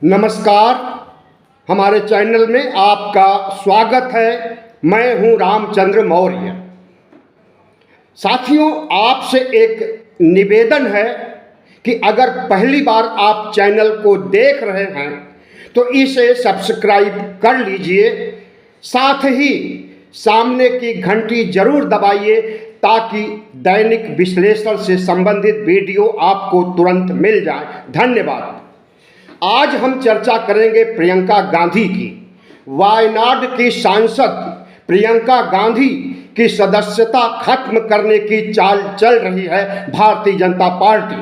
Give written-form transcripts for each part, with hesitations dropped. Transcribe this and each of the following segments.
नमस्कार। हमारे चैनल में आपका स्वागत है। मैं हूं रामचंद्र मौर्य। साथियों, आपसे एक निवेदन है कि अगर पहली बार आप चैनल को देख रहे हैं तो इसे सब्सक्राइब कर लीजिए। साथ ही सामने की घंटी जरूर दबाइए ताकि दैनिक विश्लेषण से संबंधित वीडियो आपको तुरंत मिल जाए। धन्यवाद। आज हम चर्चा करेंगे प्रियंका गांधी की। वायनाड की सांसद प्रियंका गांधी की सदस्यता खत्म करने की चाल चल रही है भारतीय जनता पार्टी।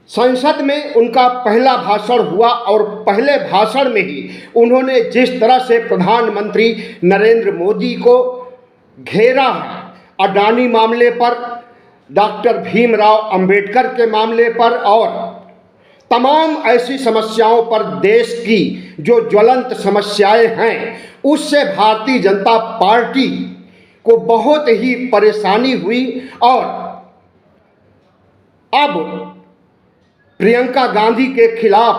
संसद में उनका पहला भाषण हुआ और पहले भाषण में ही उन्होंने जिस तरह से प्रधानमंत्री नरेंद्र मोदी को घेरा है, अडानी मामले पर, डॉक्टर भीमराव अंबेडकर के मामले पर और तमाम ऐसी समस्याओं पर, देश की जो ज्वलंत समस्याएं हैं उससे भारतीय जनता पार्टी को बहुत ही परेशानी हुई। और अब प्रियंका गांधी के खिलाफ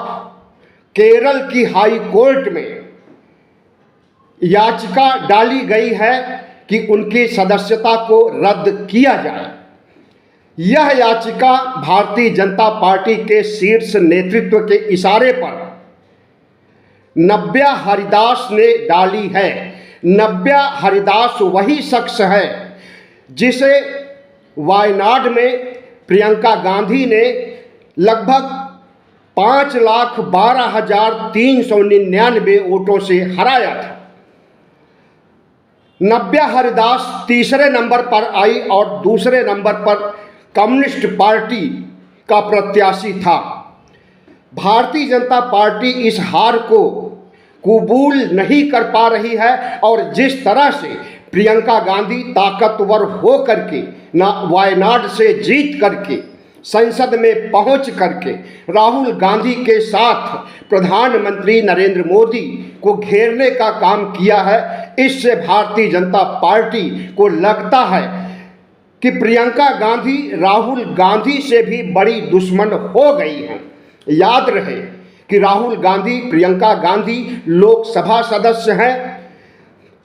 केरल की हाई कोर्ट में याचिका डाली गई है कि उनकी सदस्यता को रद्द किया जाए। यह याचिका भारतीय जनता पार्टी के शीर्ष नेतृत्व के इशारे पर नव्या हरिदास ने डाली है। नव्या हरिदास वही शख्स है जिसे वायनाड में प्रियंका गांधी ने लगभग 5,12,399 वोटों से हराया था। नव्या हरिदास तीसरे नंबर पर आई और दूसरे नंबर पर कम्युनिस्ट पार्टी का प्रत्याशी था। भारतीय जनता पार्टी इस हार को कबूल नहीं कर पा रही है और जिस तरह से प्रियंका गांधी ताकतवर हो करके वायनाड से जीत करके संसद में पहुंच करके राहुल गांधी के साथ प्रधानमंत्री नरेंद्र मोदी को घेरने का काम किया है, इससे भारतीय जनता पार्टी को लगता है कि प्रियंका गांधी राहुल गांधी से भी बड़ी दुश्मन हो गई हैं। याद रहे कि राहुल गांधी, प्रियंका गांधी लोकसभा सदस्य हैं।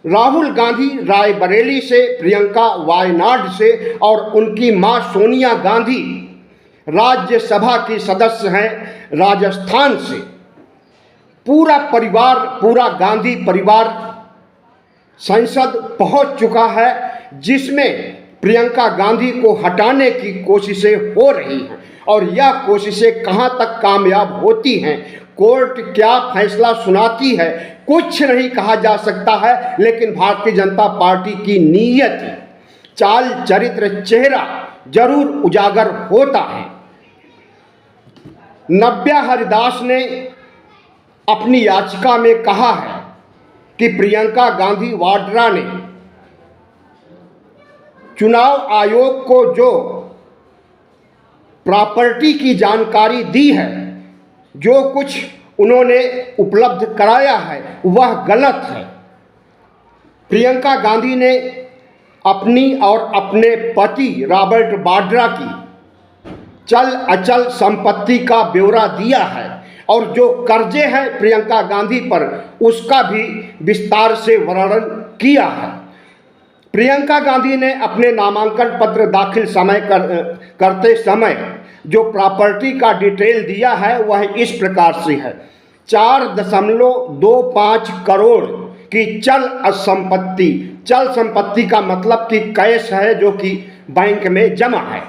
राहुल गांधी रायबरेली से, प्रियंका वायनाड से और उनकी मां सोनिया गांधी राज्यसभा की सदस्य हैं राजस्थान से। पूरा परिवार, पूरा गांधी परिवार संसद पहुंच चुका है, जिसमें प्रियंका गांधी को हटाने की कोशिशें हो रही हैं और यह कोशिशें कहां तक कामयाब होती हैं, कोर्ट क्या फैसला सुनाती है, कुछ नहीं कहा जा सकता है। लेकिन भारतीय जनता पार्टी की नीयत, चाल, चरित्र, चेहरा जरूर उजागर होता है। नव्या हरिदास ने अपनी याचिका में कहा है कि प्रियंका गांधी वाड्रा ने चुनाव आयोग को जो प्रॉपर्टी की जानकारी दी है, जो कुछ उन्होंने उपलब्ध कराया है, वह गलत है। प्रियंका गांधी ने अपनी और अपने पति रॉबर्ट वाड्रा की चल अचल संपत्ति का ब्यौरा दिया है और जो कर्जे हैं प्रियंका गांधी पर, उसका भी विस्तार से वर्णन किया है। प्रियंका गांधी ने अपने नामांकन पत्र दाखिल करते समय जो प्रॉपर्टी का डिटेल दिया है वह इस प्रकार से है। 4.25 करोड़ की चल संपत्ति, चल संपत्ति का मतलब कि कैश है जो कि बैंक में जमा है।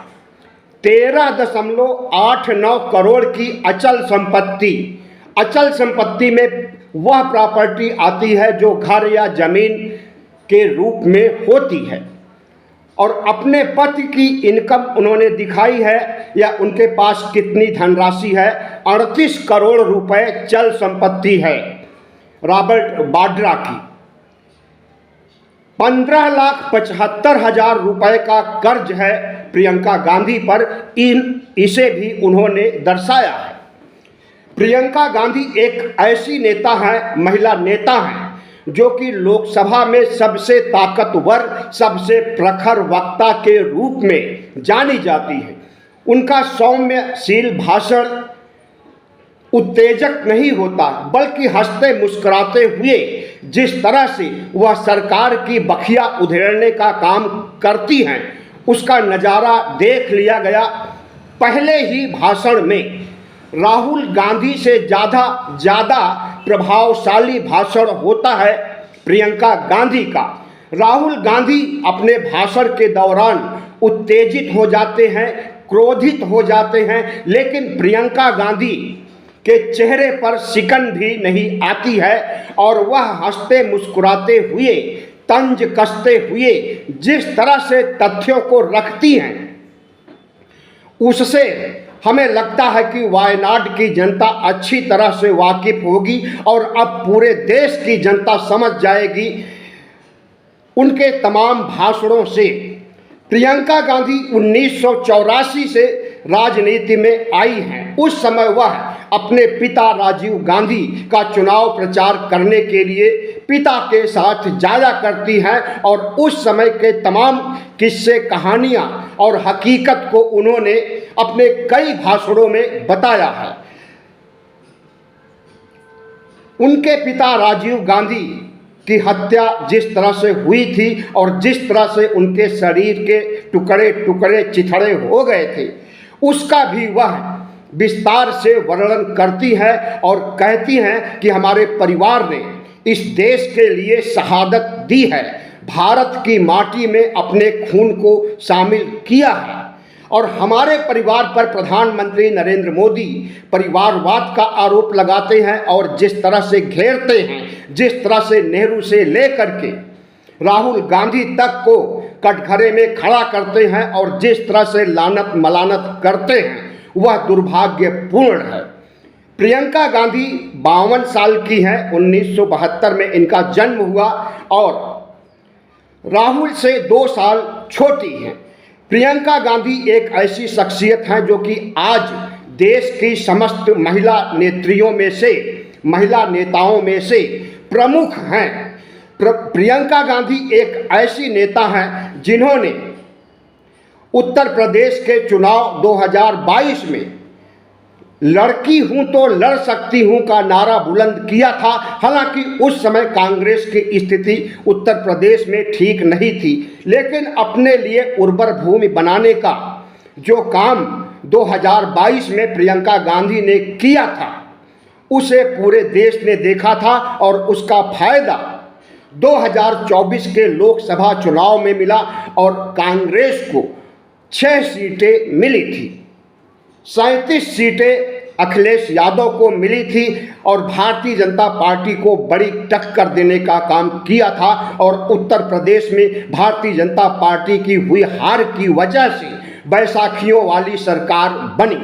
13.89 करोड़ की अचल संपत्ति। अचल संपत्ति में वह प्रॉपर्टी आती है जो घर या जमीन के रूप में होती है। और अपने पति की इनकम उन्होंने दिखाई है या उनके पास कितनी धनराशि है। 38 करोड़ रुपए चल संपत्ति है रॉबर्ट वाड्रा की। 15,75,000 रुपए का कर्ज है प्रियंका गांधी पर, इसे भी उन्होंने दर्शाया है। प्रियंका गांधी एक ऐसी नेता है, महिला नेता है, जो कि लोकसभा में सबसे ताकतवर, सबसे प्रखर वक्ता के रूप में जानी जाती है। उनका सौम्यशील भाषण उत्तेजक नहीं होता, बल्कि हंसते मुस्कुराते हुए जिस तरह से वह सरकार की बखिया उधेड़ने का काम करती हैं, उसका नज़ारा देख लिया गया। पहले ही भाषण में राहुल गांधी से ज़्यादा प्रभावशाली भाषण होता है प्रियंका गांधी का। राहुल गांधी अपने भाषण के दौरान उत्तेजित हो जाते हैं, क्रोधित हो जाते हैं, लेकिन प्रियंका गांधी के चेहरे पर सिकन भी नहीं आती है और वह हंसते मुस्कुराते हुए, तंज कसते हुए जिस तरह से तथ्यों को रखती हैं, उससे हमें लगता है कि वायनाड की जनता अच्छी तरह से वाकिफ होगी और अब पूरे देश की जनता समझ जाएगी उनके तमाम भाषणों से। प्रियंका गांधी 1984 से राजनीति में आई हैं। उस समय वह अपने पिता राजीव गांधी का चुनाव प्रचार करने के लिए पिता के साथ जाया करती हैं और उस समय के तमाम किस्से, कहानियां और हकीकत को उन्होंने अपने कई भाषणों में बताया है। उनके पिता राजीव गांधी की हत्या जिस तरह से हुई थी और जिस तरह से उनके शरीर के टुकड़े टुकड़े चिथड़े हो गए थे, उसका भी वह विस्तार से वर्णन करती है और कहती हैं कि हमारे परिवार ने इस देश के लिए शहादत दी है, भारत की माटी में अपने खून को शामिल किया है। और हमारे परिवार पर प्रधानमंत्री नरेंद्र मोदी परिवारवाद का आरोप लगाते हैं और जिस तरह से घेरते हैं, जिस तरह से नेहरू से लेकर के राहुल गांधी तक को कटघरे में खड़ा करते हैं और जिस तरह से लानत मलानत करते हैं, वह दुर्भाग्यपूर्ण है। प्रियंका गांधी 52 साल की हैं। 1972 में इनका जन्म हुआ और राहुल से 2 साल छोटी हैं। प्रियंका गांधी एक ऐसी शख्सियत हैं जो कि आज देश की समस्त महिला नेत्रियों में से, महिला नेताओं में से प्रमुख हैं। प्रियंका गांधी एक ऐसी नेता हैं जिन्होंने उत्तर प्रदेश के चुनाव 2022 में लड़की हूं तो लड़ सकती हूं का नारा बुलंद किया था। हालांकि उस समय कांग्रेस की स्थिति उत्तर प्रदेश में ठीक नहीं थी, लेकिन अपने लिए उर्वर भूमि बनाने का जो काम 2022 में प्रियंका गांधी ने किया था, उसे पूरे देश ने देखा था और उसका फायदा 2024 के लोकसभा चुनाव में मिला और कांग्रेस को 6 सीटें मिली थी। 37 सीटें अखिलेश यादव को मिली थी और भारतीय जनता पार्टी को बड़ी टक्कर देने का काम किया था। और उत्तर प्रदेश में भारतीय जनता पार्टी की हुई हार की वजह से बैसाखियों वाली सरकार बनी।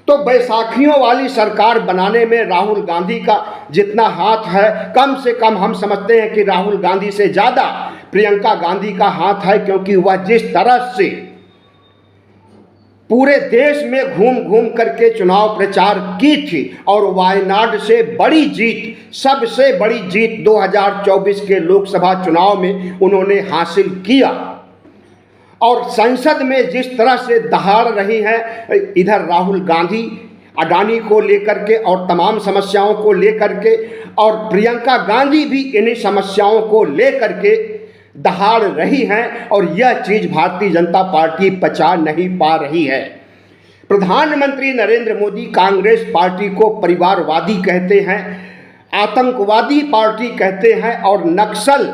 तो बैसाखियों वाली सरकार बनाने में राहुल गांधी का जितना हाथ है, कम से कम हम समझते हैं कि राहुल गांधी से ज़्यादा प्रियंका गांधी का हाथ है, क्योंकि वह जिस तरह से पूरे देश में घूम घूम करके चुनाव प्रचार की थी और वायनाड से बड़ी जीत, सबसे बड़ी जीत 2024 के लोकसभा चुनाव में उन्होंने हासिल किया। और संसद में जिस तरह से दहाड़ रही है, इधर राहुल गांधी अडानी को लेकर के और तमाम समस्याओं को लेकर के, और प्रियंका गांधी भी इन्हीं समस्याओं को लेकर के दहाड़ रही हैं और यह चीज़ भारतीय जनता पार्टी पचा नहीं पा रही है। प्रधानमंत्री नरेंद्र मोदी कांग्रेस पार्टी को परिवारवादी कहते हैं, आतंकवादी पार्टी कहते हैं और नक्सल,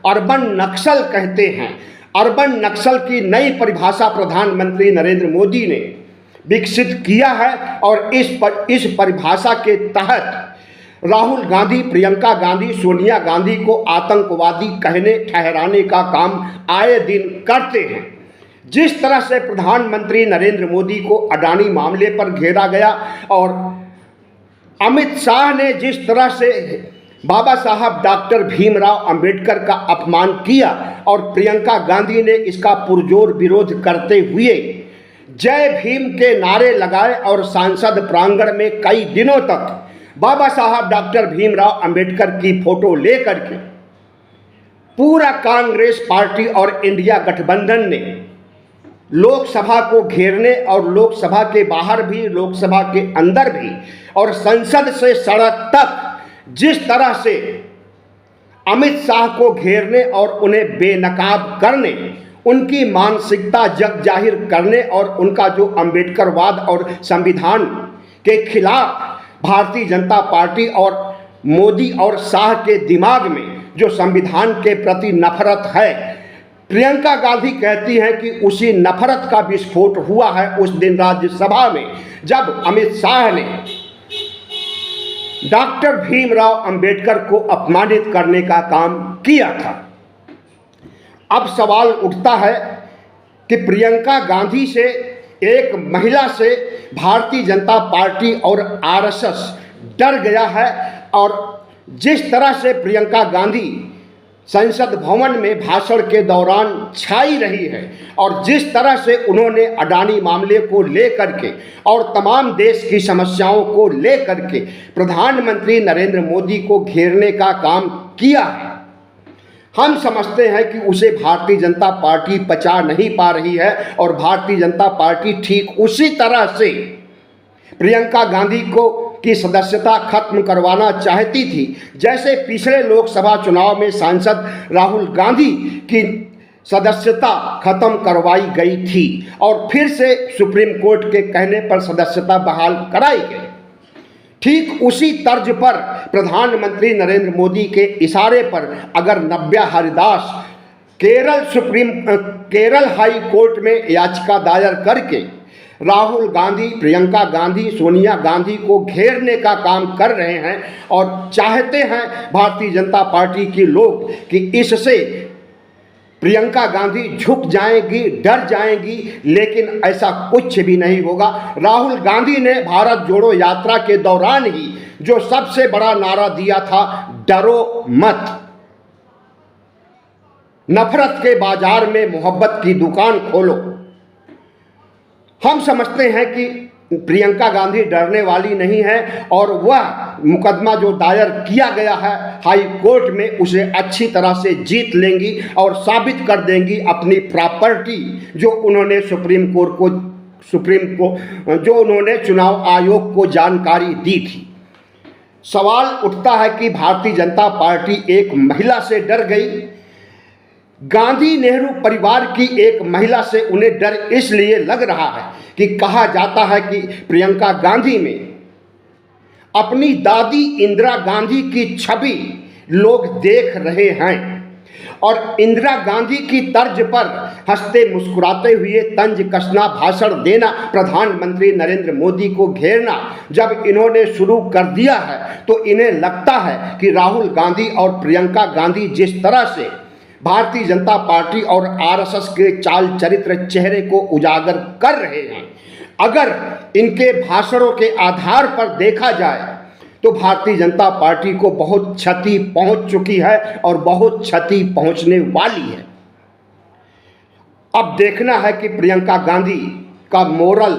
अर्बन नक्सल कहते हैं। अर्बन नक्सल की नई परिभाषा प्रधानमंत्री नरेंद्र मोदी ने विकसित किया है और इस परिभाषा के तहत राहुल गांधी, प्रियंका गांधी, सोनिया गांधी को आतंकवादी ठहराने का काम आए दिन करते हैं। जिस तरह से प्रधानमंत्री नरेंद्र मोदी को अडानी मामले पर घेरा गया और अमित शाह ने जिस तरह से बाबा साहब डॉक्टर भीमराव अंबेडकर का अपमान किया और प्रियंका गांधी ने इसका पुरजोर विरोध करते हुए जय भीम के नारे लगाए और संसद प्रांगण में कई दिनों तक बाबा साहब डॉक्टर भीमराव अंबेडकर की फोटो लेकर के पूरा कांग्रेस पार्टी और इंडिया गठबंधन ने लोकसभा को घेरने और लोकसभा के बाहर भी, लोकसभा के अंदर भी और संसद से सड़क तक जिस तरह से अमित शाह को घेरने और उन्हें बेनकाब करने, उनकी मानसिकता जग जाहिर करने और उनका जो अम्बेडकरवाद और संविधान के खिलाफ भारतीय जनता पार्टी और मोदी और शाह के दिमाग में जो संविधान के प्रति नफरत है, प्रियंका गांधी कहती हैं कि उसी नफरत का विस्फोट हुआ है उस दिन राज्यसभा में जब अमित शाह ने डॉक्टर भीमराव अंबेडकर को अपमानित करने का काम किया था। अब सवाल उठता है कि प्रियंका गांधी से, एक महिला से भारतीय जनता पार्टी और आरएसएस डर गया है और जिस तरह से प्रियंका गांधी संसद भवन में भाषण के दौरान छाई रही है और जिस तरह से उन्होंने अडानी मामले को लेकर के और तमाम देश की समस्याओं को लेकर के प्रधानमंत्री नरेंद्र मोदी को घेरने का काम किया है, हम समझते हैं कि उसे भारतीय जनता पार्टी पचा नहीं पा रही है और भारतीय जनता पार्टी ठीक उसी तरह से प्रियंका गांधी को की सदस्यता खत्म करवाना चाहती थी जैसे पिछले लोकसभा चुनाव में सांसद राहुल गांधी की सदस्यता खत्म करवाई गई थी और फिर से सुप्रीम कोर्ट के कहने पर सदस्यता बहाल कराई गई। ठीक उसी तर्ज पर प्रधानमंत्री नरेंद्र मोदी के इशारे पर अगर नव्या हरिदास केरल हाई कोर्ट में याचिका दायर करके राहुल गांधी, प्रियंका गांधी, सोनिया गांधी को घेरने का काम कर रहे हैं और चाहते हैं भारतीय जनता पार्टी के लोग कि इससे प्रियंका गांधी झुक जाएंगी, डर जाएंगी, लेकिन ऐसा कुछ भी नहीं होगा। राहुल गांधी ने भारत जोड़ो यात्रा के दौरान ही जो सबसे बड़ा नारा दिया था, डरो मत, नफरत के बाजार में मोहब्बत की दुकान खोलो। हम समझते हैं कि प्रियंका गांधी डरने वाली नहीं है और वह मुकदमा जो दायर किया गया है हाई कोर्ट में उसे अच्छी तरह से जीत लेंगी और साबित कर देंगी अपनी प्रॉपर्टी जो उन्होंने जो उन्होंने चुनाव आयोग को जानकारी दी थी। सवाल उठता है कि भारतीय जनता पार्टी एक महिला से डर गई। गांधी नेहरू परिवार की एक महिला से उन्हें डर इसलिए लग रहा है कि कहा जाता है कि प्रियंका गांधी में अपनी दादी इंदिरा गांधी की छवि लोग देख रहे हैं और इंदिरा गांधी की तर्ज पर हंसते मुस्कुराते हुए तंज कसना भाषण देना, प्रधानमंत्री नरेंद्र मोदी को घेरना जब इन्होंने शुरू कर दिया है तो इन्हें लगता है कि राहुल गांधी और प्रियंका गांधी जिस तरह से भारतीय जनता पार्टी और आरएसएस के चाल चरित्र चेहरे को उजागर कर रहे हैं, अगर इनके भाषणों के आधार पर देखा जाए तो भारतीय जनता पार्टी को बहुत क्षति पहुंच चुकी है और बहुत क्षति पहुंचने वाली है। अब देखना है कि प्रियंका गांधी का मोरल,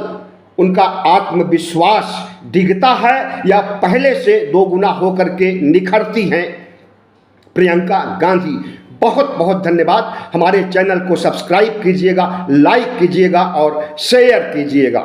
उनका आत्मविश्वास डिगता है या पहले से दोगुना होकर के निखरती हैं प्रियंका गांधी। बहुत बहुत धन्यवाद। हमारे चैनल को सब्सक्राइब कीजिएगा, लाइक कीजिएगा और शेयर कीजिएगा।